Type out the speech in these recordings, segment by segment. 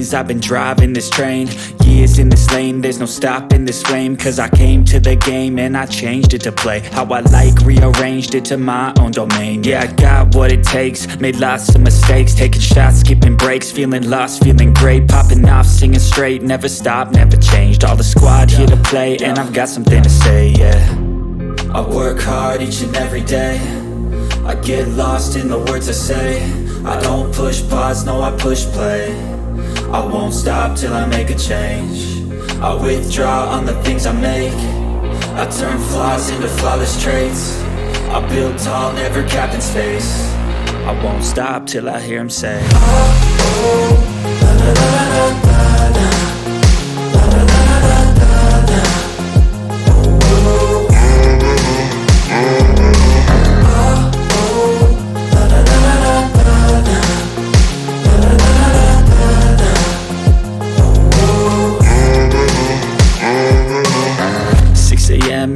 veins, I've been driving this train. Years in this lane, there's no stopping this flame. Cause I came to the game and I changed it to play how I like, rearranged it to my own domain. Yeah, I got what it takes, made lots of mistakes, taking shots, skipping breaks, feeling lost, feeling great, popping off, singing straight, never stopped, never changed. All the squad here to play, and I've got something to say, yeah. I work hard each and every day, I get lost in the words I say. I don't push pause, no I push play. I won't stop till I make a change. I withdraw on the things I make. I turn flaws into flawless traits. I build tall, never capped in space. I won't stop till I hear him say, oh, oh, la, la, la, la, la, la.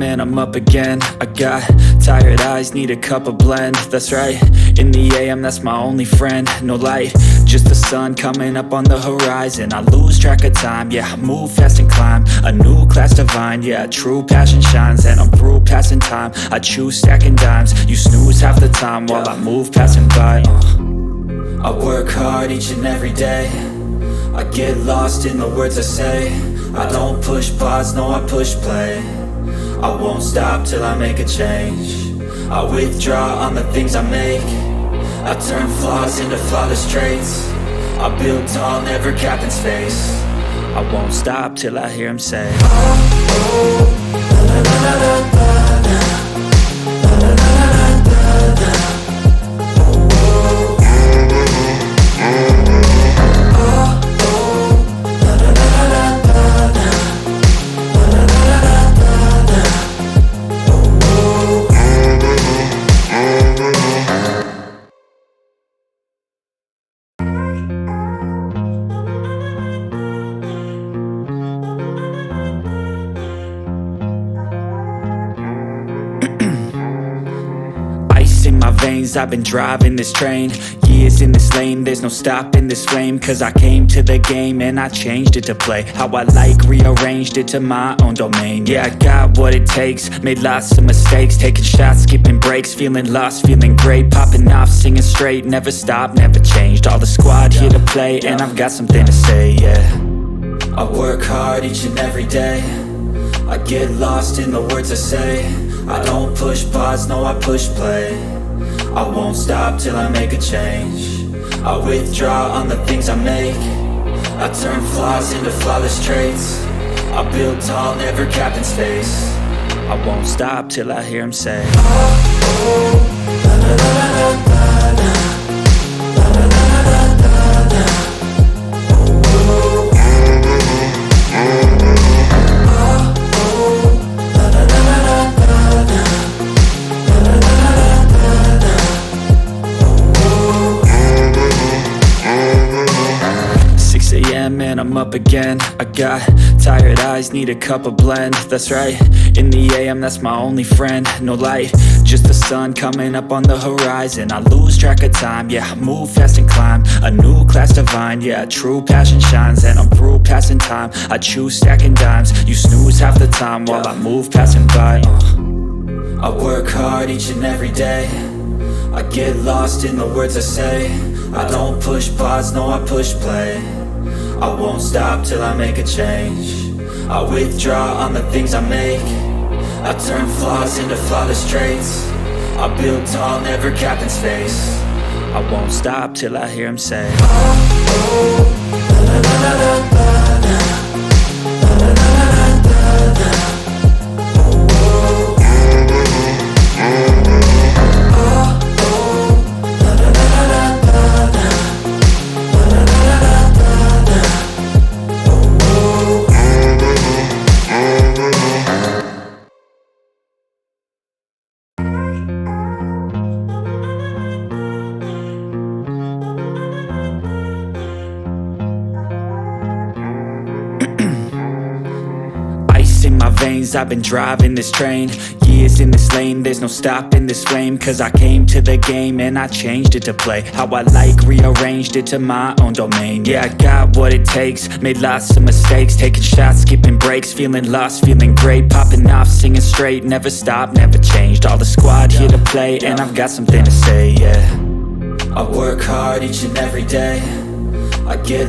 And I'm up again. I got tired eyes, need a cup of blend. That's right, in the AM, that's my only friend. No light, just the sun coming up on the horizon. I lose track of time, yeah, I move fast and climb a new class divine, yeah, true passion shines. And I'm through passing time, I choose stacking dimes. You snooze half the time while I move passing by. I work hard each and every day, I get lost in the words I say. I don't push pause, no I push play. I won't stop till I make a change. I withdraw on the things I make. I turn flaws into flawless traits. I build tall, never capped in space. I won't stop till I hear him say, oh, oh, la, la, la, la, la, la, la, la, la, la, la. I've been driving this train, years in this lane, there's no stopping this flame. Cause I came to the game and I changed it to play how I like, rearranged it to my own domain. Yeah, I got what it takes, made lots of mistakes, taking shots, skipping breaks, feeling lost, feeling great, popping off, singing straight, never stopped, never changed. All the squad here to play, and I've got something to say, yeah. I work hard each and every day, I get lost in the words I say. I don't push pause, no I push play. I won't stop till I make a change. I withdraw on the things I make. I turn flaws into flawless traits. I build tall, never capped in space. I won't stop till I hear him say, oh, oh, la, la, la, la, la, la, la, la, la, la, la, la. And I'm up again. I got tired eyes, need a cup of blend. That's right, in the AM, that's my only friend. No light, just the sun coming up on the horizon. I lose track of time, yeah, I move fast and climb a new class divine, yeah, true passion shines. And I'm through passing time, I choose stacking dimes. You snooze half the time while I move passing by. I work hard each and every day, I get lost in the words I say. I don't push pause, no I push play. I won't stop till I make a change. I withdraw on the things I make. I turn flaws into flawless traits. I build tall, never capped in space. I won't stop till I hear him say, oh, oh, la, la, la, la, la, la, la, la, la, la, la, la. I've been driving this train, years in this lane, there's no stopping this flame. Cause I came to the game and I changed it to play how I like, rearranged it to my own domain. Yeah, I got what it takes, made lots of mistakes, taking shots, skipping breaks, feeling lost, feeling great, popping off, singing straight, never stopped, never changed. All the squad here to play, and I've got something to say, yeah. I work hard each and every day, I get